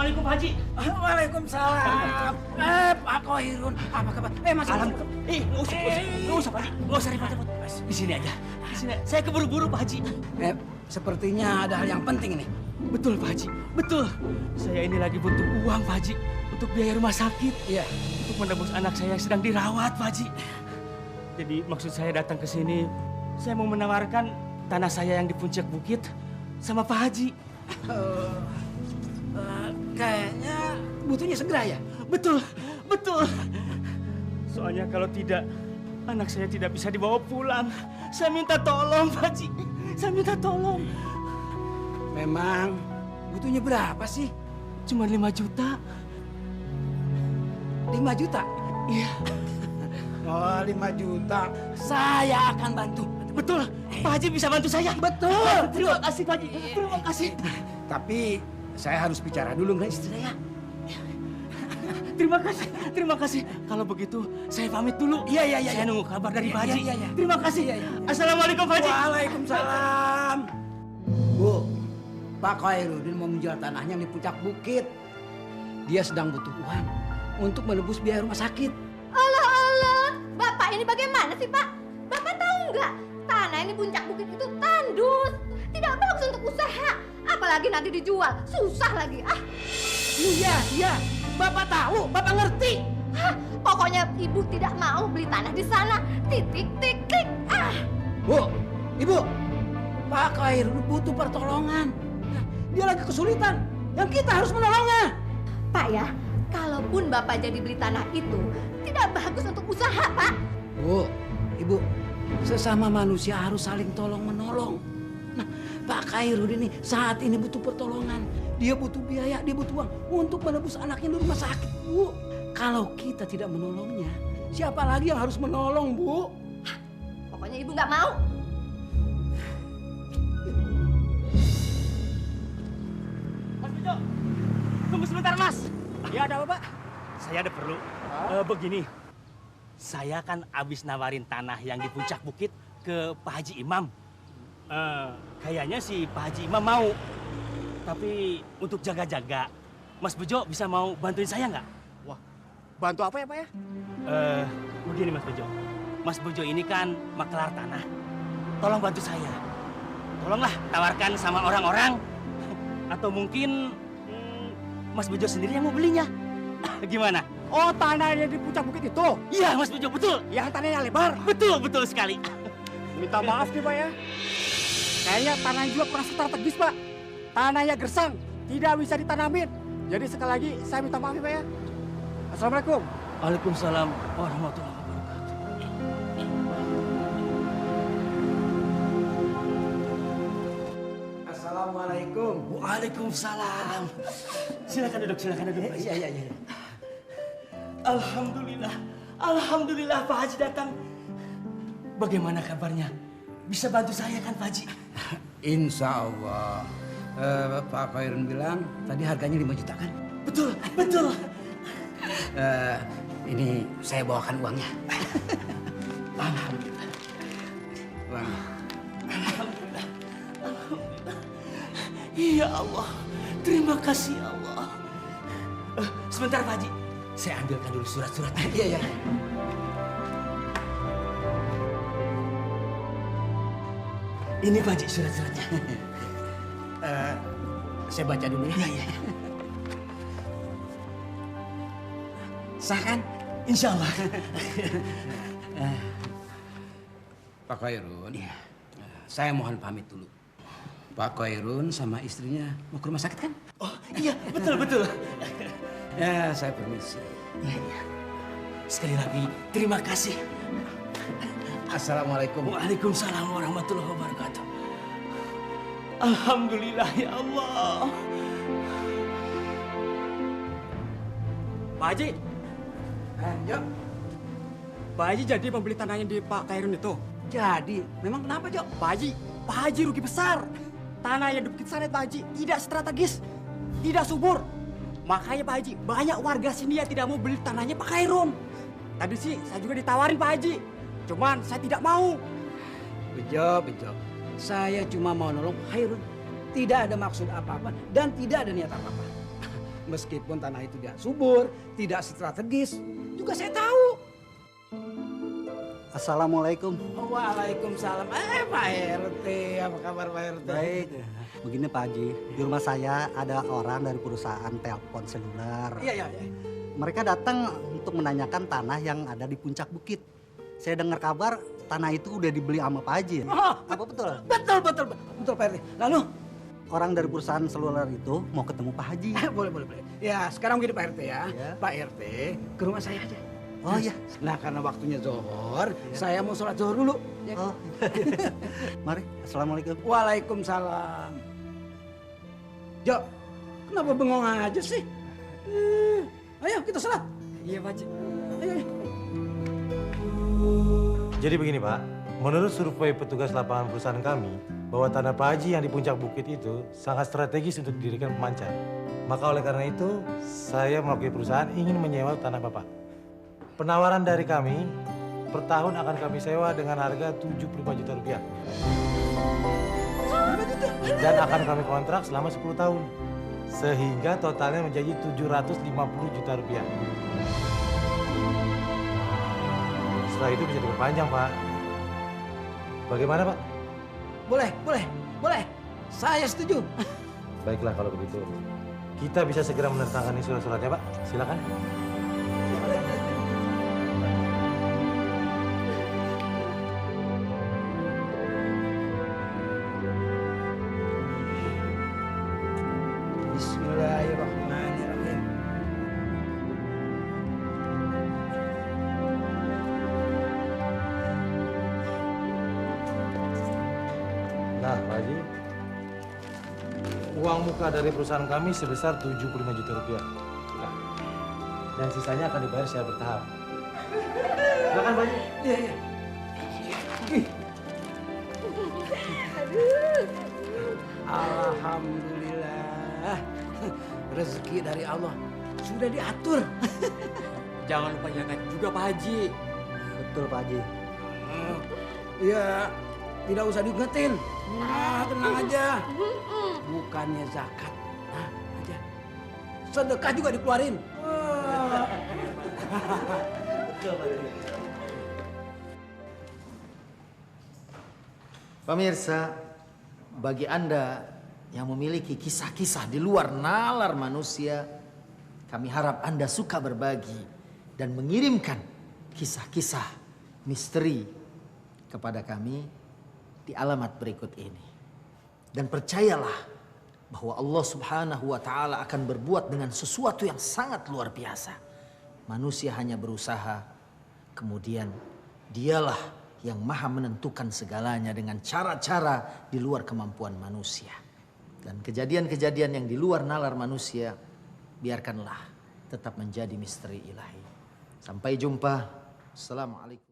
Assalamualaikum Pak Haji. Waalaikumsalam. Pak Khoirun, apa kabar? Mas. Nggak usah Pak Haji. Nggak usah repot-repot. Di sini aja. Di sini. Saya keburu-buru Pak Haji. Sepertinya ada hal yang penting nih. Betul Pak Haji. Betul. Saya ini lagi butuh uang Pak Haji untuk biaya rumah sakit. Iya. Untuk menebus anak saya yang sedang dirawat Pak Haji. Jadi maksud saya datang ke sini, saya mau menawarkan tanah saya yang di puncak bukit sama Pak Haji. Kayaknya butuhnya segera ya? Betul, betul. Soalnya kalau tidak, anak saya tidak bisa dibawa pulang. Saya minta tolong, Pak Haji. Saya minta tolong. Memang butuhnya berapa sih? Cuma 5 juta. 5 juta? Iya. Oh, 5 juta. Saya akan bantu. Betul, Pak Haji bisa bantu saya. Betul. Terima kasih, Pak Haji. Terima kasih. Tapi saya harus bicara dulu dengan istri saya. Terima kasih. Kalau begitu, saya pamit dulu. Iya. Saya nunggu kabar dari Pak Haji. Iya. Terima kasih. Assalamualaikum, Pak Haji. Waalaikumsalam. Bu, Pak Khoirudin mau menjual tanahnya di puncak bukit. Dia sedang butuh uang untuk menebus biaya rumah sakit. Allah, Bapak ini bagaimana sih, Pak? Bapak tahu nggak? Tanah ini puncak bukit itu tandus. Tidak bagus untuk usaha. Apalagi nanti dijual. Susah lagi. Iya. Bapak tahu, Bapak ngerti. Pokoknya Ibu tidak mau beli tanah di sana. Titik. Bu, Ibu, Pak Khoirudin butuh pertolongan. Dia lagi kesulitan. Yang kita harus menolongnya. Pak ya, kalaupun Bapak jadi beli tanah itu, tidak bagus untuk usaha, Pak. Bu, Ibu, sesama manusia harus saling tolong-menolong. Nah, Pak Khoirudin ini saat ini butuh pertolongan. Dia butuh biaya, dia butuh uang untuk menebus anaknya di rumah sakit, Bu. Kalau kita tidak menolongnya, siapa lagi yang harus menolong, Bu? Pokoknya Ibu nggak mau. Mas Bejo, tunggu sebentar, Mas. Ya, ada apa, Pak? Saya ada perlu. Begini, saya kan abis nawarin tanah yang di puncak bukit ke Pak Haji Imam. Kayaknya si Pak Haji Imam mau. Tapi untuk jaga-jaga, Mas Bejo bisa mau bantuin saya nggak? Wah, bantu apa ya, Pak ya? Begini Mas Bejo. Mas Bejo ini kan maklar tanah. Tolong bantu saya. Tolonglah tawarkan sama orang-orang. Atau mungkin Mas Bejo sendiri yang mau belinya. Gimana? Oh, tanah yang di puncak bukit itu? Iya Mas Bejo, betul. Yang tanahnya lebar? Betul sekali. Minta maaf nih, Pak ya. Kayaknya tanah juga kurang strategis, Pak. Tanahnya gersang, tidak bisa ditanamin. Jadi sekali lagi saya minta maaf ya, Pak ya. Assalamualaikum. Waalaikumsalam warahmatullahi wabarakatuh. Assalamualaikum. Waalaikumsalam. Silakan duduk. Iya. Alhamdulillah Pak Haji datang. Bagaimana kabarnya? Bisa bantu saya kan Pak Haji? Insya Allah. Pak Khoirudin bilang tadi harganya 5 juta kan? Betul. Ini saya bawakan uangnya. Alhamdulillah. Uangnya. Alhamdulillah. Ya Allah, terima kasih ya Allah. Sebentar Pak Haji, saya ambilkan dulu surat-suratnya. Iya. Ini Pak Haji surat-suratnya. Saya baca dulu ya. Iya. Sah kan? Insya Allah. Pak Khoirudin, saya mohon pamit dulu. Pak Khoirudin sama istrinya mau ke rumah sakit kan? Oh iya, betul. Ya, saya permisi. Iya. Sekali lagi, terima kasih. Assalamualaikum. Waalaikumsalam warahmatullahi wabarakatuh. Alhamdulillah ya Allah. Pak Haji, Jok. Pak Haji jadi membeli tanahnya di Pak Khoirudin itu? Jadi, memang kenapa, Jok? Pak Haji rugi besar. Tanah yang di bukit sana Pak Haji tidak strategis, tidak subur. Makanya Pak Haji, banyak warga sini yang tidak mau beli tanahnya Pak Khoirudin. Tadi sih saya juga ditawarin Pak Haji, cuman saya tidak mau. Bejo. Saya cuma mau nolong Khoirudin. Tidak ada maksud apa-apa dan tidak ada niat apa-apa. Meskipun tanah itu tidak subur, tidak strategis, juga saya tahu. Assalamualaikum. Waalaikumsalam. Pak RT, apa kabar Pak RT? Baik. Begini Pak Haji, di rumah saya ada orang dari perusahaan telepon seluler. Iya. Mereka datang untuk menanyakan tanah yang ada di puncak bukit. Saya dengar kabar tanah itu udah dibeli sama Pak Haji. Oh, Apa betul? betul Pak RT. Lalu? Orang dari perusahaan seluler itu mau ketemu Pak Haji. Boleh. Ya, sekarang begini Pak RT ya. Ya. Pak RT, ke rumah saya aja. Oh iya. Nah, karena waktunya zuhur, saya mau sholat zuhur dulu. Ya. Oh. Mari, assalamualaikum. Waalaikumsalam. Jo, kenapa bengong aja sih? Ayo kita sholat. Iya Pak Haji. Ayo. Jadi begini Pak, menurut survei petugas lapangan perusahaan kami, bahwa tanah Pak Haji yang di puncak bukit itu sangat strategis untuk didirikan pemancar. Maka oleh karena itu, saya mewakili perusahaan ingin menyewa tanah Bapak. Penawaran dari kami, per tahun akan kami sewa dengan harga 75 juta rupiah. Dan akan kami kontrak selama 10 tahun. Sehingga totalnya menjadi 750 juta rupiah. Setelah itu bisa diperpanjang, Pak. Bagaimana, Pak? Boleh. Saya setuju. Baiklah kalau begitu. Kita bisa segera menandatangani surat-suratnya, Pak. Silakan. Bismillahirrahmanirrahim. Nah, Pak Haji. Uang muka dari perusahaan kami sebesar 75 juta rupiah. Nah, dan sisanya akan dibayar secara bertahap. Silakan, Pak Haji. Iya. Alhamdulillah. Rezeki dari Allah sudah diatur. Jangan lupa jaga juga Pak Haji. Betul Pak Haji. Iya, tidak usah diingetin. Tenang aja. Bukannya zakat. Nah, aja. Sedekah juga dikeluarin. Betul Pak Haji. Pemirsa, bagi Anda yang memiliki kisah-kisah di luar nalar manusia, kami harap Anda suka berbagi dan mengirimkan kisah-kisah misteri kepada kami di alamat berikut ini. Dan percayalah bahwa Allah Subhanahu wa Ta'ala akan berbuat dengan sesuatu yang sangat luar biasa. Manusia hanya berusaha, kemudian Dialah yang maha menentukan segalanya dengan cara-cara di luar kemampuan manusia. Dan kejadian-kejadian yang di luar nalar manusia, biarkanlah tetap menjadi misteri ilahi. Sampai jumpa. Assalamualaikum.